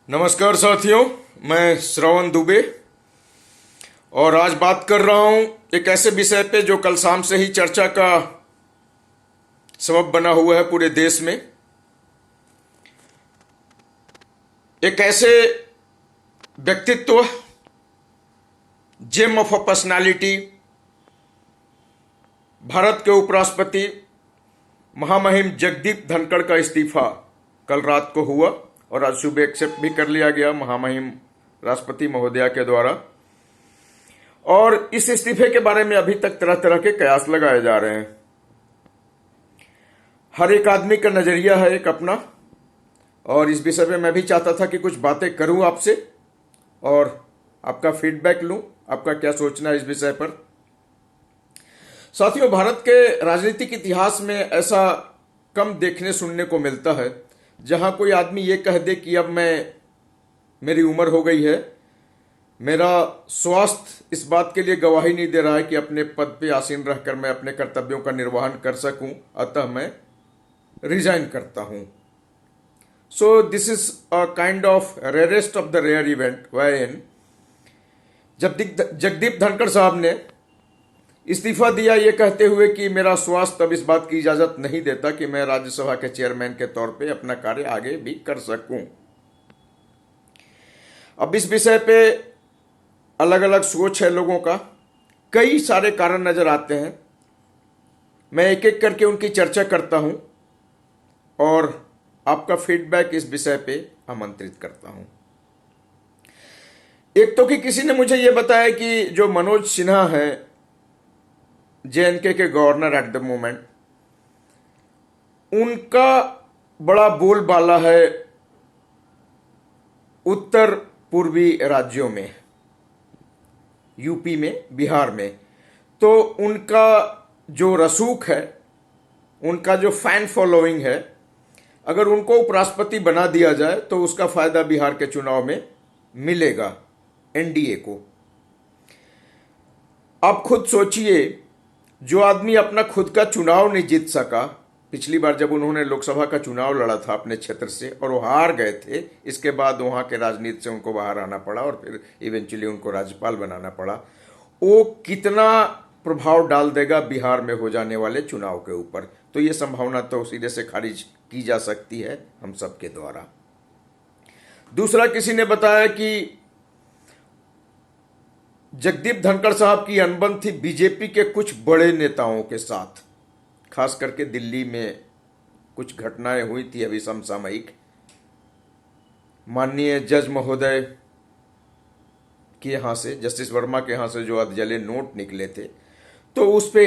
नमस्कार साथियों, मैं श्रवण दुबे और आज बात कर रहा हूं एक ऐसे विषय पे जो कल शाम से ही चर्चा का सबब बना हुआ है पूरे देश में। एक ऐसे व्यक्तित्व, gem of a personality, Bharat के उपराष्ट्रपति महामहिम जगदीप धनखड़ का इस्तीफा कल रात को हुआ और आज सुबह एक्सेप्ट भी कर लिया गया महामहिम राष्ट्रपति महोदया के द्वारा। और इस इस्तीफे के बारे में अभी तक तरह तरह के कयास लगाए जा रहे हैं। हर एक आदमी का नजरिया है एक अपना, और इस विषय में मैं भी चाहता था कि कुछ बातें करूं आपसे और आपका फीडबैक लूं, आपका क्या सोचना है इस विषय पर। साथियों, भारत के राजनीतिक इतिहास में ऐसा कम देखने सुनने को मिलता है जहां कोई आदमी ये कह दे कि अब मेरी उम्र हो गई है, मेरा स्वास्थ्य इस बात के लिए गवाही नहीं दे रहा है कि अपने पद पे आसीन रहकर मैं अपने कर्तव्यों का निर्वहन कर सकूं, अतः मैं रिजाइन करता हूं। So this is a kind of rarest of the rare event when Jagdeep Dhankhar साहब ने इस्तीफा दिया ये कहते हुए कि मेरा स्वास्थ्य अब इस बात की इजाजत नहीं देता कि मैं राज्यसभा के चेयरमैन के तौर पे अपना कार्य आगे भी कर सकूं। अब इस विषय पे अलग अलग सोच है लोगों का, कई सारे कारण नजर आते हैं। मैं एक एक करके उनकी चर्चा करता हूं और आपका फीडबैक इस विषय पे आमंत्रित करता हूं। एक तो कि किसी ने मुझे यह बताया कि जो मनोज सिन्हा है, जेएनके के गवर्नर एट द मोमेंट, उनका बड़ा बोलबाला है उत्तर पूर्वी राज्यों में, यूपी में, बिहार में। तो उनका जो रसूख है, उनका जो फैन फॉलोइंग है, अगर उनको उपराष्ट्रपति बना दिया जाए तो उसका फायदा बिहार के चुनाव में मिलेगा एनडीए को। आप खुद सोचिए, जो आदमी अपना खुद का चुनाव नहीं जीत सका, पिछली बार जब उन्होंने लोकसभा का चुनाव लड़ा था अपने क्षेत्र से और वो हार गए थे, इसके बाद वहां के राजनीति से उनको बाहर आना पड़ा और फिर इवेंचुअली उनको राज्यपाल बनाना पड़ा। वो कितना प्रभाव डाल देगा बिहार में हो जाने वाले चुनाव के ऊपर, तो ये संभावना तो सीधे से खारिज की जा सकती है हम सबके द्वारा। दूसरा, किसी ने बताया कि जगदीप धनखड़ साहब की अनबन थी बीजेपी के कुछ बड़े नेताओं के साथ, खास करके दिल्ली में कुछ घटनाएं हुई थी अभी समसामयिक। माननीय जज महोदय के यहां से, जस्टिस वर्मा के यहां से जो अधजले नोट निकले थे, तो उस पे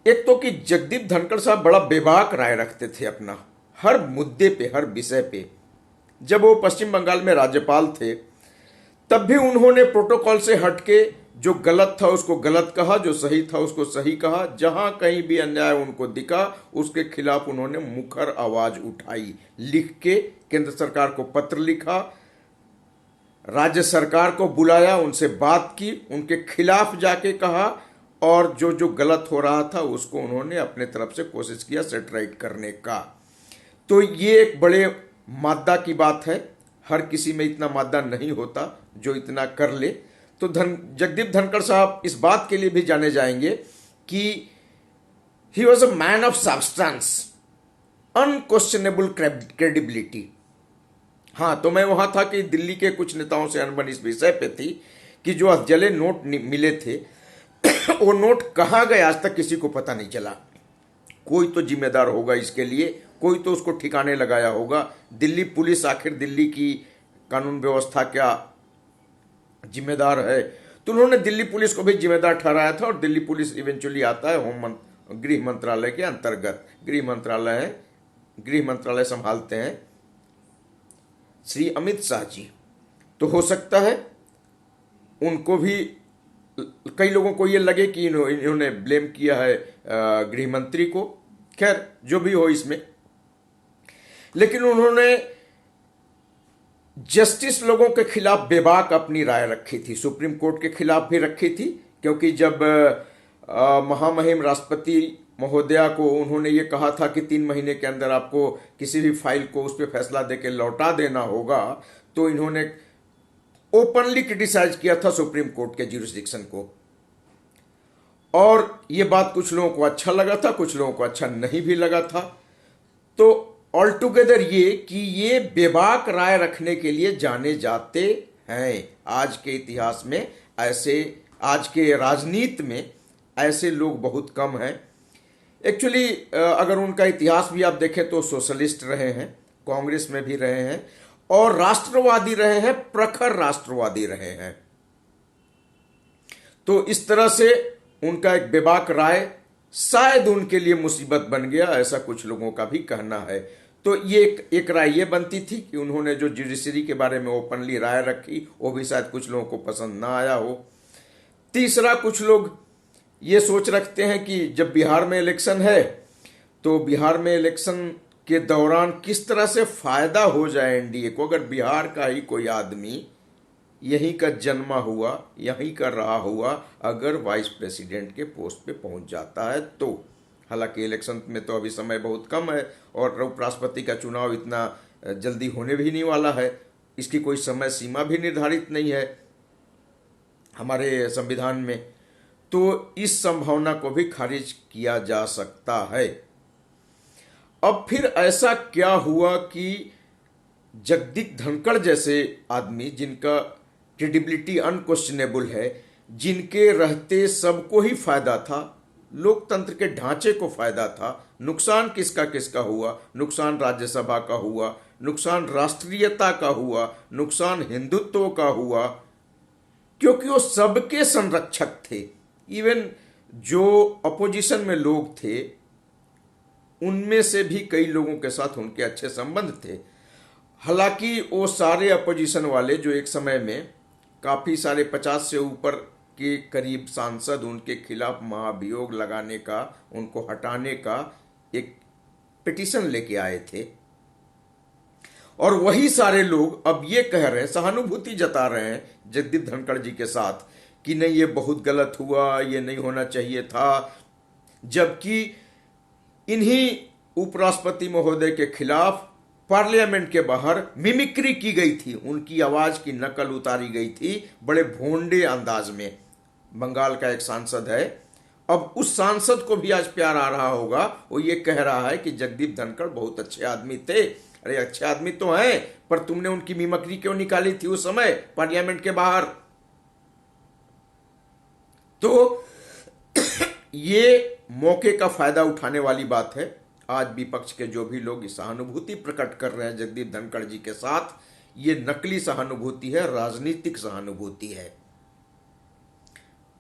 एक तो कि जगदीप धनखड़ साहब बड़ा बेबाक राय रखते थे अपना हर मुद्दे पे, हर विषय पे। जब वो पश्चिम बंगाल में राज्यपाल थे तब भी उन्होंने प्रोटोकॉल से हटके जो गलत था उसको गलत कहा, जो सही था उसको सही कहा। जहां कहीं भी अन्याय उनको दिखा उसके खिलाफ उन्होंने मुखर आवाज उठाई, लिख के केंद्र सरकार को पत्र लिखा, राज्य सरकार को बुलाया, उनसे बात की, उनके खिलाफ जाके कहा और जो जो गलत हो रहा था उसको उन्होंने अपने तरफ से कोशिश किया सेट राइट करने का। तो ये एक बड़े मादा की बात है, हर किसी में इतना मादा नहीं होता जो इतना कर ले। तो जगदीप धनखड़ साहब इस बात के लिए भी जाने जाएंगे कि he was a man of substance, unquestionable credibility. हां, तो मैं वहां था कि दिल्ली के कुछ नेताओं से अनबन इस विषय पे थी कि जो अधजले नोट मिले थे वो नोट कहां गए आज तक किसी को पता नहीं चला। कोई तो जिम्मेदार होगा इसके लिए, कोई तो उसको ठिकाने लगाया होगा। दिल्ली पुलिस आखिर दिल्ली की कानून व्यवस्था क्या जिम्मेदार है, तो उन्होंने दिल्ली पुलिस को भी जिम्मेदार ठहराया था। और दिल्ली पुलिस इवेंचुअली आता है गृह मंत्रालय के अंतर्गत। गृह मंत्रालय संभालते हैं श्री अमित शाह जी। तो हो सकता है उनको भी, कई लोगों को ये लगे कि इन्होंने ब्लेम किया है गृह मंत्री को। खैर, जो भी हो इसमें, लेकिन उन्होंने जस्टिस लोगों के खिलाफ बेबाक अपनी राय रखी थी, सुप्रीम कोर्ट के खिलाफ भी रखी थी, क्योंकि जब महामहिम राष्ट्रपति महोदया को उन्होंने ये कहा था कि 3 महीने के अंदर आपको किसी भी फाइल को उस पर फैसला देके लौटा देना होगा, तो इन्होंने ओपनली क्रिटिसाइज किया था सुप्रीम कोर्ट के ज्यूरिसडिक्शन को। और ये बात कुछ लोगों को अच्छा लगा था, कुछ लोगों को अच्छा नहीं भी लगा था। तो ऑल टुगेदर ये कि ये बेबाक राय रखने के लिए जाने जाते हैं। आज के इतिहास में ऐसे, आज के राजनीति में ऐसे लोग बहुत कम हैं। एक्चुअली अगर उनका इतिहास भी आप देखें तो सोशलिस्ट रहे हैं, कांग्रेस में भी रहे हैं, और राष्ट्रवादी रहे हैं, प्रखर राष्ट्रवादी रहे हैं। तो इस तरह से उनका एक बेबाक राय शायद उनके लिए मुसीबत बन गया, ऐसा कुछ लोगों का भी कहना है। तो ये एक राय ये बनती थी कि उन्होंने जो जुडिशरी के बारे में ओपनली राय रखी वो भी शायद कुछ लोगों को पसंद ना आया हो। तीसरा, कुछ लोग ये सोच रखते हैं कि जब बिहार में इलेक्शन है तो बिहार में इलेक्शन के दौरान किस तरह से फायदा हो जाए एनडीए को। अगर बिहार का ही कोई आदमी यहीं का जन्मा हुआ, यहीं का रहा हुआ, अगर वाइस प्रेसिडेंट के पोस्ट पे पहुंच जाता है तो, हालांकि इलेक्शन में तो अभी समय बहुत कम है और उपराष्ट्रपति का चुनाव इतना जल्दी होने भी नहीं वाला है, इसकी कोई समय सीमा भी निर्धारित नहीं है हमारे संविधान में, तो इस संभावना को भी खारिज किया जा सकता है। अब फिर ऐसा क्या हुआ कि जगदीप धनखड़ जैसे आदमी, जिनका क्रेडिबिलिटी अनक्वेश्चनेबल है, जिनके रहते सबको ही फायदा था, लोकतंत्र के ढांचे को फायदा था, नुकसान किसका किसका हुआ? नुकसान राज्यसभा का हुआ, नुकसान राष्ट्रीयता का हुआ, नुकसान हिंदुत्व का हुआ, क्योंकि वो सबके संरक्षक थे। इवन जो अपोजिशन में लोग थे उनमें से भी कई लोगों के साथ उनके अच्छे संबंध थे। हालांकि वो सारे अपोजिशन वाले जो एक समय में काफ़ी सारे 50 से ऊपर के करीब सांसद उनके खिलाफ महाभियोग लगाने का, उनको हटाने का एक पिटीशन लेके आए थे, और वही सारे लोग अब ये कह रहे हैं, सहानुभूति जता रहे हैं जगदीप धनखड़ जी के साथ कि नहीं ये बहुत गलत हुआ, ये नहीं होना चाहिए था, जबकि इन्हीं उपराष्ट्रपति महोदय के खिलाफ पार्लियामेंट के बाहर मिमिक्री की गई थी, उनकी आवाज की नकल उतारी गई थी बड़े भोंडे अंदाज में। बंगाल का एक सांसद है, अब उस सांसद को भी आज प्यार आ रहा होगा, वो ये कह रहा है कि जगदीप धनखड़ बहुत अच्छे आदमी थे। अरे अच्छे आदमी तो हैं, पर तुमने उनकी मिमिक्री क्यों निकाली थी उस समय पार्लियामेंट के बाहर? तो ये मौके का फायदा उठाने वाली बात है। आज विपक्ष के जो भी लोग सहानुभूति प्रकट कर रहे हैं जगदीप धनखड़ जी के साथ, ये नकली सहानुभूति है, राजनीतिक सहानुभूति है।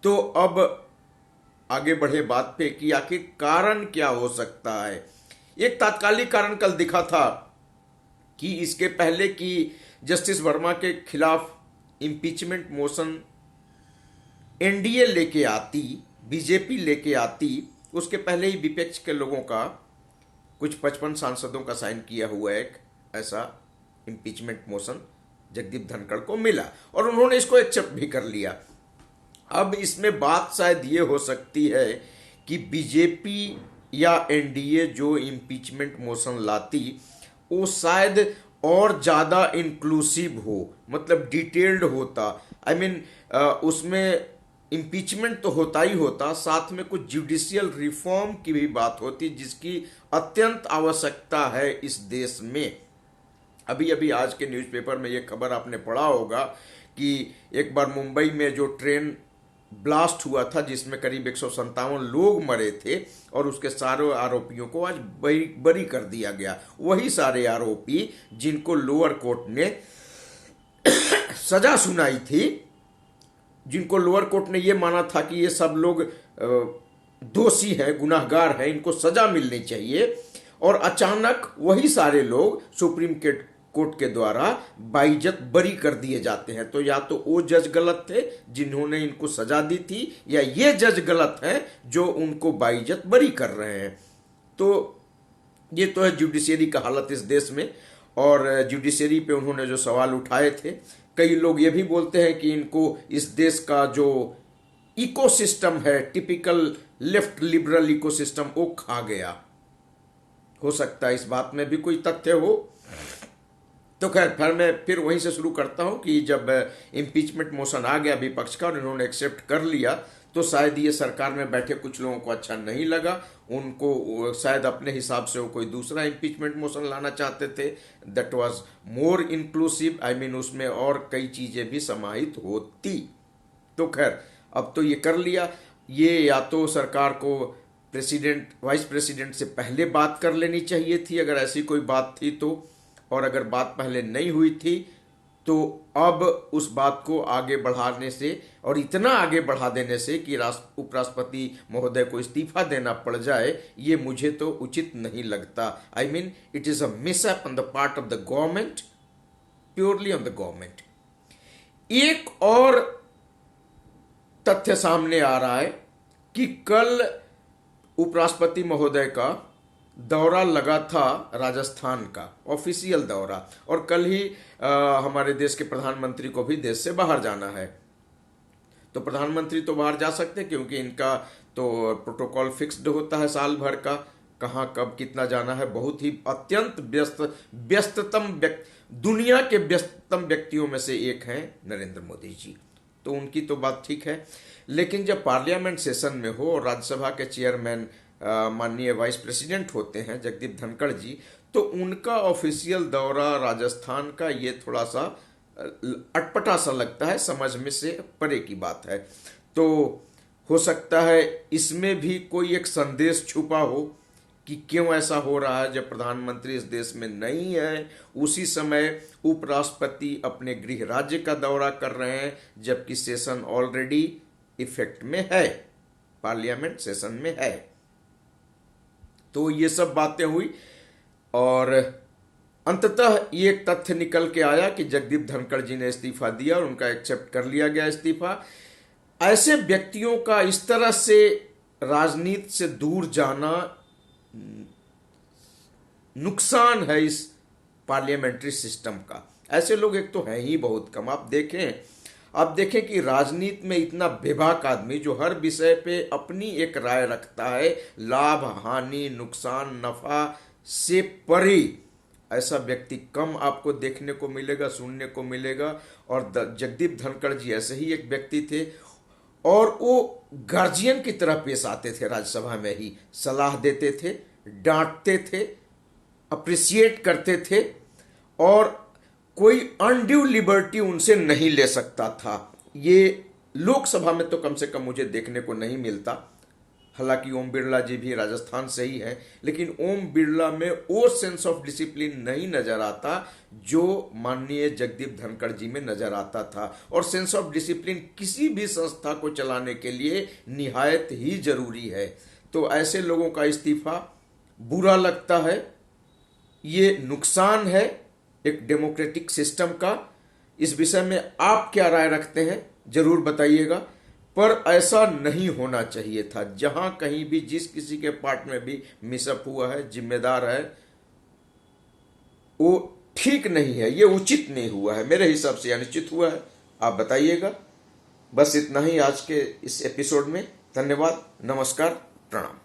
तो अब आगे बढ़े बात पे कि आखिर कारण क्या हो सकता है। एक तात्कालिक कारण कल दिखा था कि इसके पहले कि जस्टिस वर्मा के खिलाफ इंपीचमेंट मोशन एनडीए लेके आती, बीजेपी लेके आती, उसके पहले ही विपक्ष के लोगों का कुछ 55 सांसदों का साइन किया हुआ एक ऐसा इंपीचमेंट मोशन जगदीप धनखड़ को मिला और उन्होंने इसको एक्सेप्ट भी कर लिया। अब इसमें बात शायद ये हो सकती है कि बीजेपी या एनडीए जो इंपीचमेंट मोशन लाती वो शायद और ज़्यादा इंक्लूसिव हो, मतलब डिटेल्ड होता। आई मीन उसमें इम्पीचमेंट तो होता ही होता, साथ में कुछ जुडिशियल रिफॉर्म की भी बात होती जिसकी अत्यंत आवश्यकता है इस देश में। अभी अभी आज के न्यूज़पेपर में ये खबर आपने पढ़ा होगा कि एक बार मुंबई में जो ट्रेन ब्लास्ट हुआ था जिसमें करीब 157 लोग मरे थे और उसके सारे आरोपियों को आज बरी कर दिया गया। वही सारे आरोपी जिनको लोअर कोर्ट ने सजा सुनाई थी, जिनको लोअर कोर्ट ने ये माना था कि ये सब लोग दोषी हैं, गुनाहगार हैं, इनको सजा मिलनी चाहिए, और अचानक वही सारे लोग सुप्रीम कोर्ट के द्वारा बाइज्जत बरी कर दिए जाते हैं। तो या तो वो जज गलत थे जिन्होंने इनको सजा दी थी, या ये जज गलत हैं जो उनको बाइज्जत बरी कर रहे हैं। तो ये तो है जुडिशरी का हालत इस देश में। और जुडिशरी पे उन्होंने जो सवाल उठाए थे, कई लोग ये भी बोलते हैं कि इनको इस देश का जो इकोसिस्टम है, टिपिकल लेफ्ट लिबरल इकोसिस्टम वो खा गया। हो सकता है इस बात में भी कोई तथ्य हो। तो खैर मैं फिर वहीं से शुरू करता हूं कि जब इम्पीचमेंट मोशन आ गया विपक्ष का और इन्होंने एक्सेप्ट कर लिया, तो शायद ये सरकार में बैठे कुछ लोगों को अच्छा नहीं लगा। उनको शायद अपने हिसाब से वो कोई दूसरा इम्पीचमेंट मोशन लाना चाहते थे that was more inclusive, I mean उसमें और कई चीजें भी समाहित होती। तो खैर अब तो ये कर लिया। ये या तो सरकार को प्रेसिडेंट वाइस प्रेसिडेंट से पहले बात कर लेनी चाहिए थी अगर ऐसी कोई बात थी तो, और अगर बात पहले नहीं हुई थी तो अब उस बात को आगे बढ़ाने से और इतना आगे बढ़ा देने से कि उपराष्ट्रपति महोदय को इस्तीफा देना पड़ जाए, ये मुझे तो उचित नहीं लगता। I mean it is a mess up on the part of the government, purely on the government. एक और तथ्य सामने आ रहा है कि कल उपराष्ट्रपति महोदय का दौरा लगा था राजस्थान का, ऑफिशियल दौरा, और कल ही हमारे देश के प्रधानमंत्री को भी देश से बाहर जाना है। तो प्रधानमंत्री तो बाहर जा सकते क्योंकि इनका तो प्रोटोकॉल फिक्स्ड होता है साल भर का, कहाँ कब कितना जाना है। बहुत ही अत्यंत व्यस्ततम दुनिया के व्यस्ततम व्यक्तियों में से एक हैं नरेंद्र मोदी जी, तो उनकी तो बात ठीक है। लेकिन जब पार्लियामेंट सेशन में हो और राज्यसभा के चेयरमैन माननीय वाइस प्रेसिडेंट होते हैं जगदीप धनखड़ जी, तो उनका ऑफिशियल दौरा राजस्थान का ये थोड़ा सा अटपटा सा लगता है, समझ में से परे की बात है। तो हो सकता है इसमें भी कोई एक संदेश छुपा हो कि क्यों ऐसा हो रहा है। जब प्रधानमंत्री इस देश में नहीं है उसी समय उपराष्ट्रपति अपने गृह राज्य का दौरा कर रहे हैं, जबकि सेशन ऑलरेडी इफेक्ट में है, पार्लियामेंट सेशन में है। तो ये सब बातें हुई और अंततः ये एक तथ्य निकल के आया कि जगदीप धनखड़ जी ने इस्तीफा दिया और उनका एक्सेप्ट कर लिया गया इस्तीफा। ऐसे व्यक्तियों का इस तरह से राजनीति से दूर जाना नुकसान है इस पार्लियामेंट्री सिस्टम का। ऐसे लोग एक तो हैं ही बहुत कम। आप देखें कि राजनीति में इतना बेबाक आदमी जो हर विषय पे अपनी एक राय रखता है, लाभ हानि नुकसान नफा से परे, ऐसा व्यक्ति कम आपको देखने को मिलेगा, सुनने को मिलेगा। और जगदीप धनखड़ जी ऐसे ही एक व्यक्ति थे और वो गार्जियन की तरह पेश आते थे, राज्यसभा में ही सलाह देते थे, डांटते थे, अप्रिसिएट करते थे और कोई अनड्यू लिबर्टी उनसे नहीं ले सकता था। ये लोकसभा में तो कम से कम मुझे देखने को नहीं मिलता। हालांकि ओम बिरला जी भी राजस्थान से ही हैं, लेकिन ओम बिरला में वो सेंस ऑफ डिसिप्लिन नहीं नजर आता जो माननीय जगदीप धनखड़ जी में नजर आता था। और सेंस ऑफ डिसिप्लिन किसी भी संस्था को चलाने के लिए निहायत ही जरूरी है। तो ऐसे लोगों का इस्तीफा बुरा लगता है, ये नुकसान है एक डेमोक्रेटिक सिस्टम का। इस विषय में आप क्या राय रखते हैं जरूर बताइएगा, पर ऐसा नहीं होना चाहिए था। जहां कहीं भी जिस किसी के पार्ट में भी मिसअप हुआ है, जिम्मेदार है, वो ठीक नहीं है, ये उचित नहीं हुआ है, मेरे हिसाब से अनिश्चित हुआ है। आप बताइएगा। बस इतना ही आज के इस एपिसोड में। धन्यवाद, नमस्कार, प्रणाम।